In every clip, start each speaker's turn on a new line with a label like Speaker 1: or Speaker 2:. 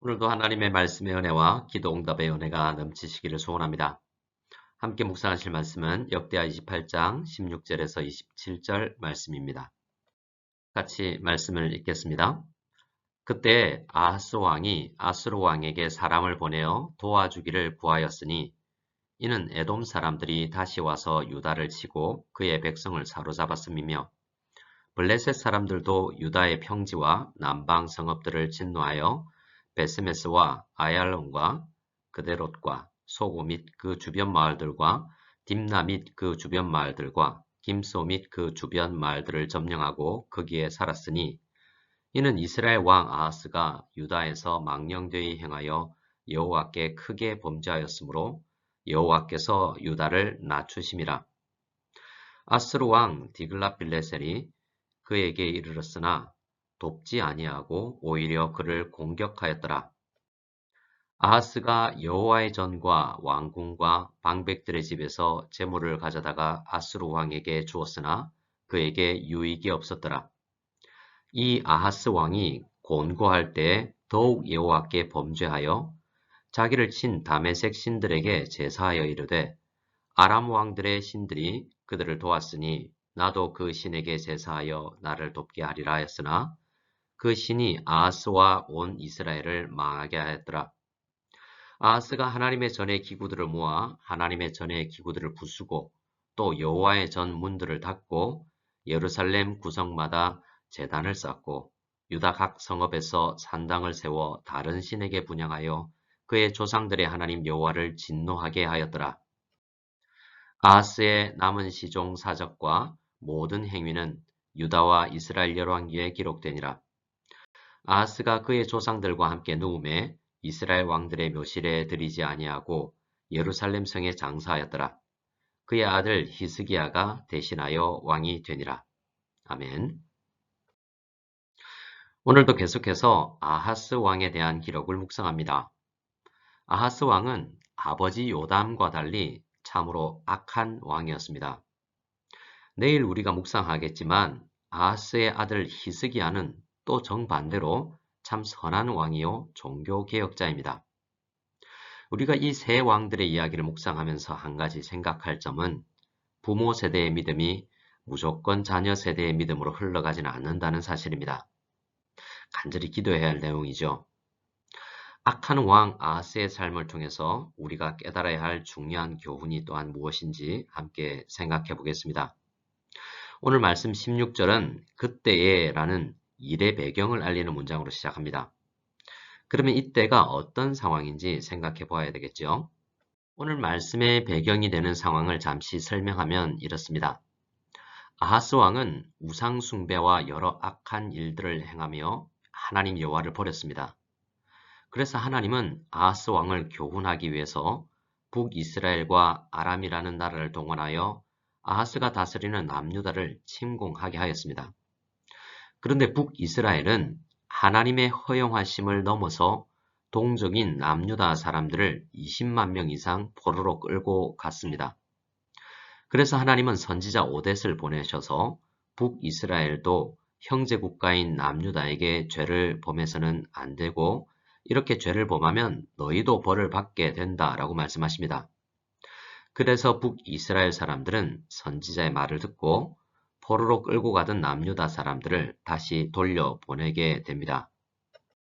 Speaker 1: 오늘도 하나님의 말씀의 은혜와 기도 응답의 은혜가 넘치시기를 소원합니다. 함께 묵상하실 말씀은 역대하 28장 16절에서 27절 말씀입니다. 같이 말씀을 읽겠습니다. 그때 아하스 왕이 아수르 왕에게 사람을 보내어 도와주기를 구하였으니 이는 에돔 사람들이 다시 와서 유다를 치고 그의 백성을 사로잡았음이며 블레셋 사람들도 유다의 평지와 남방 성읍들을 진노하여 베스메스와 아얄론과 그데롯과 소고 및 그 주변 마을들과 딥나 및 그 주변 마을들과 김소 및 그 주변 마을들을 점령하고 거기에 살았으니 이는 이스라엘 왕 아하스가 유다에서 망령되이 행하여 여호와께 크게 범죄하였으므로 여호와께서 유다를 낮추심이라. 아스루 왕 디글랏빌레셀이 그에게 이르렀으나 돕지 아니하고 오히려 그를 공격하였더라. 아하스가 여호와의 전과 왕궁과 방백들의 집에서 재물을 가져다가 아수르 왕에게 주었으나 그에게 유익이 없었더라. 이 아하스 왕이 곤고할 때 더욱 여호와께 범죄하여 자기를 친 다메섹 신들에게 제사하여 이르되 아람 왕들의 신들이 그들을 도왔으니 나도 그 신에게 제사하여 나를 돕게 하리라 하였으나 그 신이 아하스와 온 이스라엘을 망하게 하였더라. 아하스가 하나님의 전의 기구들을 모아 하나님의 전의 기구들을 부수고 또 여호와의 전 문들을 닫고 예루살렘 구성마다 제단을 쌓고 유다 각 성읍에서 산당을 세워 다른 신에게 분향하여 그의 조상들의 하나님 여호와를 진노하게 하였더라. 아하스의 남은 시종 사적과 모든 행위는 유다와 이스라엘 열왕기에 기록되니라. 아하스가 그의 조상들과 함께 누움에 이스라엘 왕들의 묘실에 들이지 아니하고 예루살렘 성에 장사하였더라. 그의 아들 히스기야가 대신하여 왕이 되니라. 아멘. 오늘도 계속해서 아하스 왕에 대한 기록을 묵상합니다. 아하스 왕은 아버지 요담과 달리 참으로 악한 왕이었습니다. 내일 우리가 묵상하겠지만 아하스의 아들 히스기야는 또 정반대로 참 선한 왕이요 종교개혁자입니다. 우리가 이 세 왕들의 이야기를 묵상하면서 한 가지 생각할 점은 부모 세대의 믿음이 무조건 자녀 세대의 믿음으로 흘러가지는 않는다는 사실입니다. 간절히 기도해야 할 내용이죠. 악한 왕 아하스의 삶을 통해서 우리가 깨달아야 할 중요한 교훈이 또한 무엇인지 함께 생각해 보겠습니다. 오늘 말씀 16절은 그때에 라는 일의 배경을 알리는 문장으로 시작합니다. 그러면 이때가 어떤 상황인지 생각해 보아야 되겠죠. 오늘 말씀의 배경이 되는 상황을 잠시 설명하면 이렇습니다. 아하스 왕은 우상 숭배와 여러 악한 일들을 행하며 하나님 여호와를 버렸습니다. 그래서 하나님은 아하스 왕을 교훈하기 위해서 북이스라엘과 아람이라는 나라를 동원하여 아하스가 다스리는 남유다를 침공하게 하였습니다. 그런데 북이스라엘은 하나님의 허용하심을 넘어서 동적인 남유다 사람들을 20만 명 이상 포로로 끌고 갔습니다. 그래서 하나님은 선지자 오뎃을 보내셔서 북이스라엘도 형제 국가인 남유다에게 죄를 범해서는 안 되고 이렇게 죄를 범하면 너희도 벌을 받게 된다라고 말씀하십니다. 그래서 북이스라엘 사람들은 선지자의 말을 듣고 포로로 끌고 가던 남유다 사람들을 다시 돌려보내게 됩니다.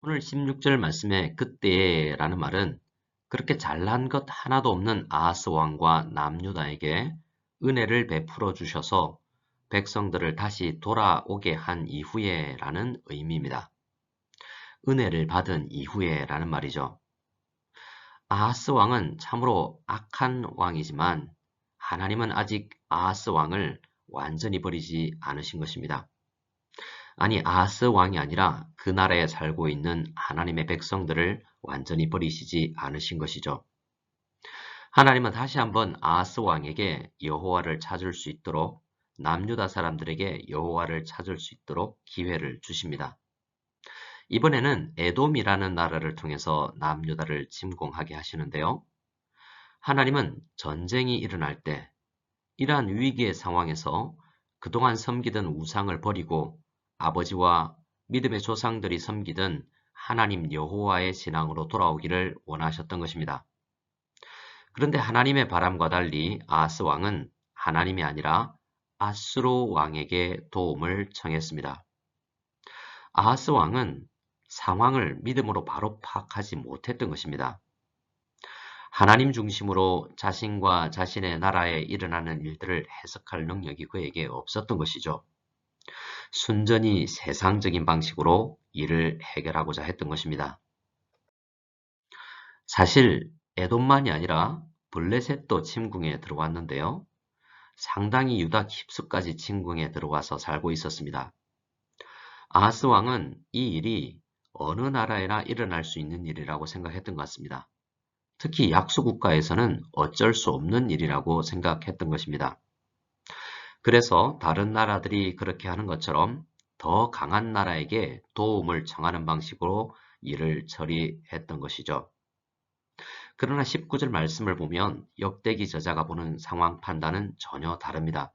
Speaker 1: 오늘 16절 말씀에 그때라는 말은 그렇게 잘난 것 하나도 없는 아하스 왕과 남유다에게 은혜를 베풀어 주셔서 백성들을 다시 돌아오게 한 이후에 라는 의미입니다. 은혜를 받은 이후에 라는 말이죠. 아하스 왕은 참으로 악한 왕이지만 하나님은 아직 아하스 왕을 완전히 버리지 않으신 것입니다. 아니, 아하스 왕이 아니라 그 나라에 살고 있는 하나님의 백성들을 완전히 버리시지 않으신 것이죠. 하나님은 다시 한번 아하스 왕에게 여호와를 찾을 수 있도록 남유다 사람들에게 여호와를 찾을 수 있도록 기회를 주십니다. 이번에는 에돔이라는 나라를 통해서 남유다를 침공하게 하시는데요. 하나님은 전쟁이 일어날 때 이러한 위기의 상황에서 그동안 섬기던 우상을 버리고 아버지와 믿음의 조상들이 섬기던 하나님 여호와의 신앙으로 돌아오기를 원하셨던 것입니다. 그런데 하나님의 바람과 달리 아하스 왕은 하나님이 아니라 아수르 왕에게 도움을 청했습니다. 아하스 왕은 상황을 믿음으로 바로 파악하지 못했던 것입니다. 하나님 중심으로 자신과 자신의 나라에 일어나는 일들을 해석할 능력이 그에게 없었던 것이죠. 순전히 세상적인 방식으로 일을 해결하고자 했던 것입니다. 사실 에돔만이 아니라 블레셋도 침궁에 들어왔는데요. 상당히 유다 깊숙까지 침궁에 들어와서 살고 있었습니다. 아하스 왕은 이 일이 어느 나라에나 일어날 수 있는 일이라고 생각했던 것 같습니다. 특히 약소국가에서는 어쩔 수 없는 일이라고 생각했던 것입니다. 그래서 다른 나라들이 그렇게 하는 것처럼 더 강한 나라에게 도움을 청하는 방식으로 일을 처리했던 것이죠. 그러나 19절 말씀을 보면 역대기 저자가 보는 상황 판단은 전혀 다릅니다.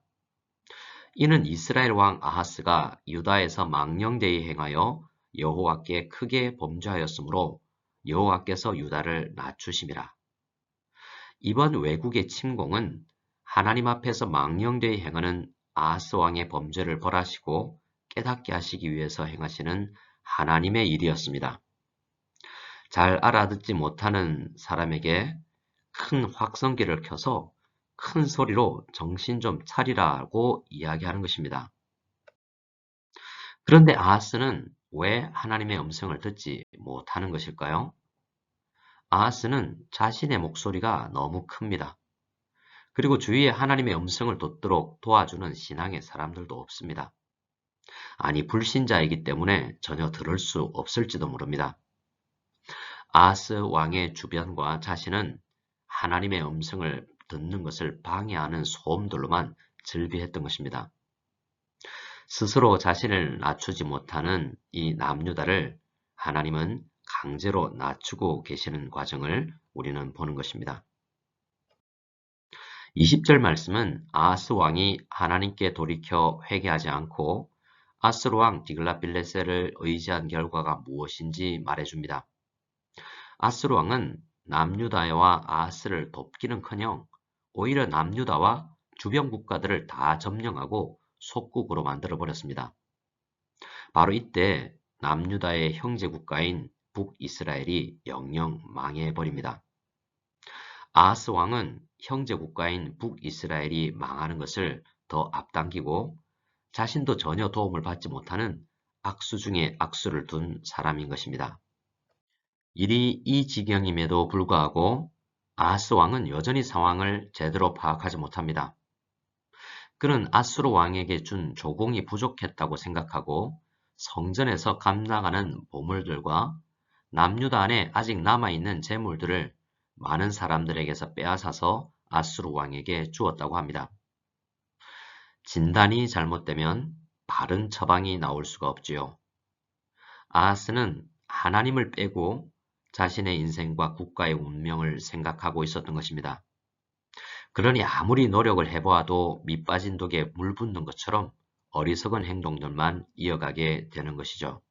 Speaker 1: 이는 이스라엘 왕 아하스가 유다에서 망령되이 행하여 여호와께 크게 범죄하였으므로 여호와께서 유다를 낮추심이라. 이번 외국의 침공은 하나님 앞에서 망령되이 행하는 아하스 왕의 범죄를 벌하시고 깨닫게 하시기 위해서 행하시는 하나님의 일이었습니다. 잘 알아듣지 못하는 사람에게 큰 확성기를 켜서 큰 소리로 정신 좀 차리라고 이야기하는 것입니다. 그런데 아하스는 왜 하나님의 음성을 듣지 못하는 것일까요? 아하스는 자신의 목소리가 너무 큽니다. 그리고 주위에 하나님의 음성을 듣도록 도와주는 신앙의 사람들도 없습니다. 아니, 불신자이기 때문에 전혀 들을 수 없을지도 모릅니다. 아하스 왕의 주변과 자신은 하나님의 음성을 듣는 것을 방해하는 소음들로만 즐비했던 것입니다. 스스로 자신을 낮추지 못하는 이 남유다를 하나님은 강제로 낮추고 계시는 과정을 우리는 보는 것입니다. 20절 말씀은 아하스 왕이 하나님께 돌이켜 회개하지 않고 아스루 왕 디글랏빌레셀을 의지한 결과가 무엇인지 말해줍니다. 아스루 왕은 남유다와 아하스를 돕기는커녕 오히려 남유다와 주변 국가들을 다 점령하고 속국으로 만들어버렸습니다. 바로 이때 남유다의 형제 국가인 북이스라엘이 영영 망해버립니다. 아하스 왕은 형제 국가인 북이스라엘이 망하는 것을 더 앞당기고 자신도 전혀 도움을 받지 못하는 악수 중에 악수를 둔 사람인 것입니다. 일이 이 지경임에도 불구하고 아하스 왕은 여전히 상황을 제대로 파악하지 못합니다. 그는 아수르 왕에게 준 조공이 부족했다고 생각하고 성전에서 감나가는 보물들과 남유다 안에 아직 남아있는 재물들을 많은 사람들에게서 빼앗아서 아수르 왕에게 주었다고 합니다. 진단이 잘못되면 바른 처방이 나올 수가 없지요. 아하스는 하나님을 빼고 자신의 인생과 국가의 운명을 생각하고 있었던 것입니다. 그러니 아무리 노력을 해보아도 밑빠진 독에 물 붓는 것처럼 어리석은 행동들만 이어가게 되는 것이죠.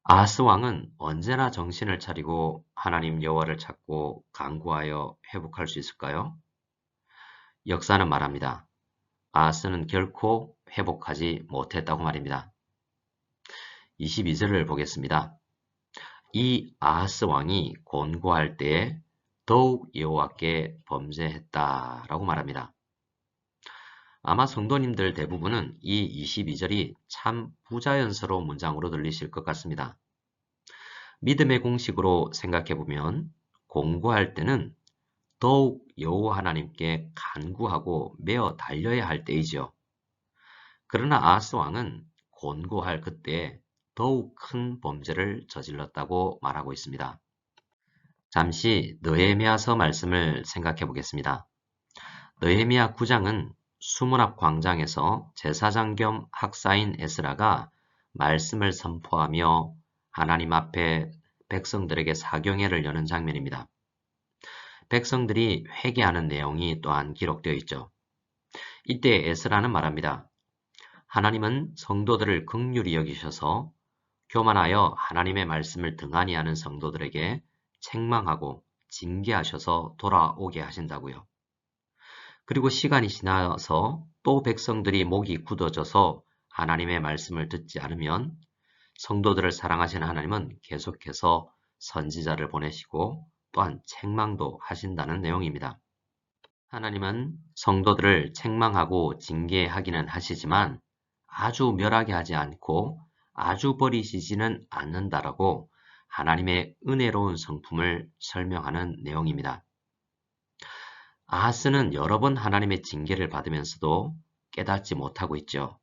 Speaker 1: 아하스 왕은 언제나 정신을 차리고 하나님 여호와를 찾고 간구하여 회복할 수 있을까요? 역사는 말합니다. 아하스는 결코 회복하지 못했다고 말입니다. 22절을 보겠습니다. 이 아하스 왕이 곤고할 때에 더욱 여호와께 범죄했다라고 말합니다. 아마 성도님들 대부분은 이 22절이 참 부자연스러운 문장으로 들리실 것 같습니다. 믿음의 공식으로 생각해보면 공고할 때는 더욱 여호와 하나님께 간구하고 메어 달려야 할 때이죠. 그러나 아하스 왕은 곤고할 그때에 더욱 큰 범죄를 저질렀다고 말하고 있습니다. 잠시 느헤미야서 말씀을 생각해 보겠습니다. 느헤미야 9장은 수문앞 광장에서 제사장 겸 학사인 에스라가 말씀을 선포하며 하나님 앞에 백성들에게 사경회를 여는 장면입니다. 백성들이 회개하는 내용이 또한 기록되어 있죠. 이때 에스라는 말합니다. 하나님은 성도들을 긍휼히 여기셔서 교만하여 하나님의 말씀을 등한히 하는 성도들에게 책망하고 징계하셔서 돌아오게 하신다고요. 그리고 시간이 지나서 또 백성들이 목이 굳어져서 하나님의 말씀을 듣지 않으면 성도들을 사랑하시는 하나님은 계속해서 선지자를 보내시고 또한 책망도 하신다는 내용입니다. 하나님은 성도들을 책망하고 징계하기는 하시지만 아주 멸하게 하지 않고 아주 버리시지는 않는다라고 하나님의 은혜로운 성품을 설명하는 내용입니다. 아하스는 여러 번 하나님의 징계를 받으면서도 깨닫지 못하고 있죠.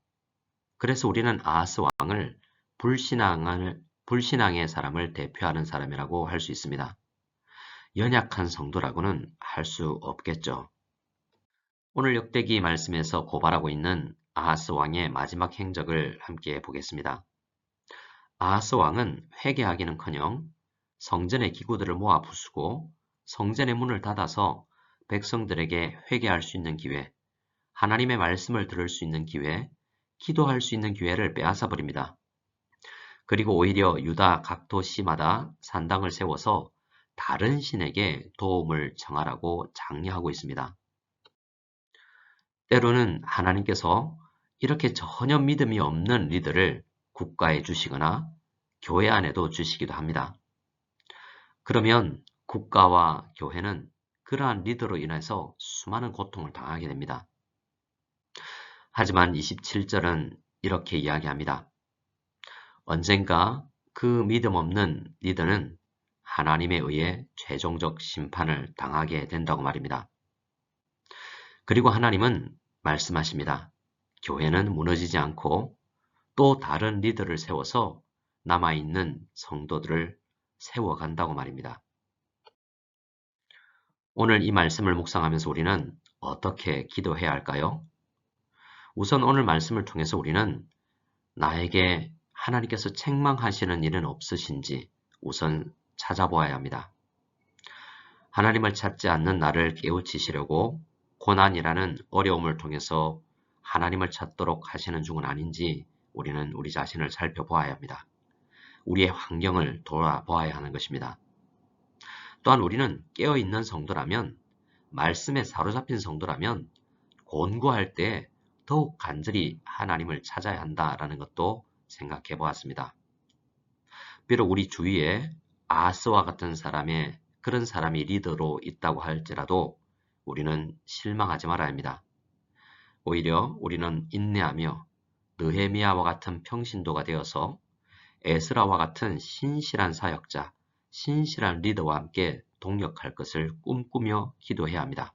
Speaker 1: 그래서 우리는 아하스 왕을 불신앙의 사람을 대표하는 사람이라고 할 수 있습니다. 연약한 성도라고는 할 수 없겠죠. 오늘 역대기 말씀에서 고발하고 있는 아하스 왕의 마지막 행적을 함께 보겠습니다. 아하스 왕은 회개하기는커녕 성전의 기구들을 모아 부수고 성전의 문을 닫아서 백성들에게 회개할 수 있는 기회, 하나님의 말씀을 들을 수 있는 기회, 기도할 수 있는 기회를 빼앗아 버립니다. 그리고 오히려 유다 각 도시마다 산당을 세워서 다른 신에게 도움을 청하라고 장려하고 있습니다. 때로는 하나님께서 이렇게 전혀 믿음이 없는 리더를 국가에 주시거나 교회 안에도 주시기도 합니다. 그러면 국가와 교회는 그러한 리더로 인해서 수많은 고통을 당하게 됩니다. 하지만 27절은 이렇게 이야기합니다. 언젠가 그 믿음 없는 리더는 하나님에 의해 최종적 심판을 당하게 된다고 말입니다. 그리고 하나님은 말씀하십니다. 교회는 무너지지 않고 또 다른 리더를 세워서 남아있는 성도들을 세워간다고 말입니다. 오늘 이 말씀을 묵상하면서 우리는 어떻게 기도해야 할까요? 우선 오늘 말씀을 통해서 우리는 나에게 하나님께서 책망하시는 일은 없으신지 우선 찾아보아야 합니다. 하나님을 찾지 않는 나를 깨우치시려고 고난이라는 어려움을 통해서 하나님을 찾도록 하시는 중은 아닌지 우리는 우리 자신을 살펴보아야 합니다. 우리의 환경을 돌아보아야 하는 것입니다. 또한 우리는 깨어있는 성도라면, 말씀에 사로잡힌 성도라면 곤고할 때 더욱 간절히 하나님을 찾아야 한다라는 것도 생각해 보았습니다. 비록 우리 주위에 아하스와 같은 그런 사람이 리더로 있다고 할지라도 우리는 실망하지 말아야 합니다. 오히려 우리는 인내하며 느헤미야와 같은 평신도가 되어서 에스라와 같은 신실한 사역자, 신실한 리더와 함께 동역할 것을 꿈꾸며 기도해야 합니다.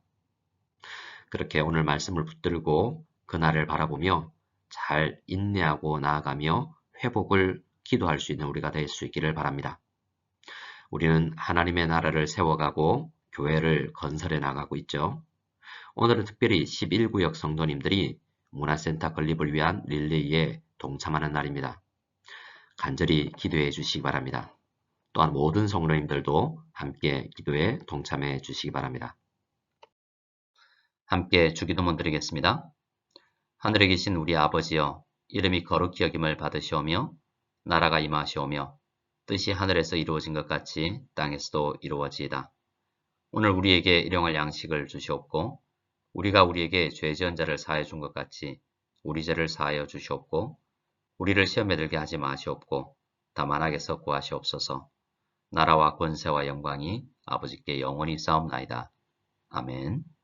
Speaker 1: 그렇게 오늘 말씀을 붙들고 그날을 바라보며 잘 인내하고 나아가며 회복을 기도할 수 있는 우리가 될 수 있기를 바랍니다. 우리는 하나님의 나라를 세워가고 교회를 건설해 나가고 있죠. 오늘은 특별히 11구역 성도님들이 문화센터 건립을 위한 릴레이에 동참하는 날입니다. 간절히 기도해 주시기 바랍니다. 또한 모든 성도님들도 함께 기도에 동참해 주시기 바랍니다. 함께 주기도문 드리겠습니다. 하늘에 계신 우리 아버지여, 이름이 거룩히 여김을 받으시오며 나라가 임하시오며 뜻이 하늘에서 이루어진 것 같이 땅에서도 이루어지이다. 오늘 우리에게 일용할 양식을 주시옵고 우리가 우리에게 죄 지은 자를 사하여 준 것 같이 우리 죄를 사하여 주시옵고 우리를 시험에 들게 하지 마시옵고 다만 악에서 구하시옵소서. 나라와 권세와 영광이 아버지께 영원히 싸움나이다. 아멘.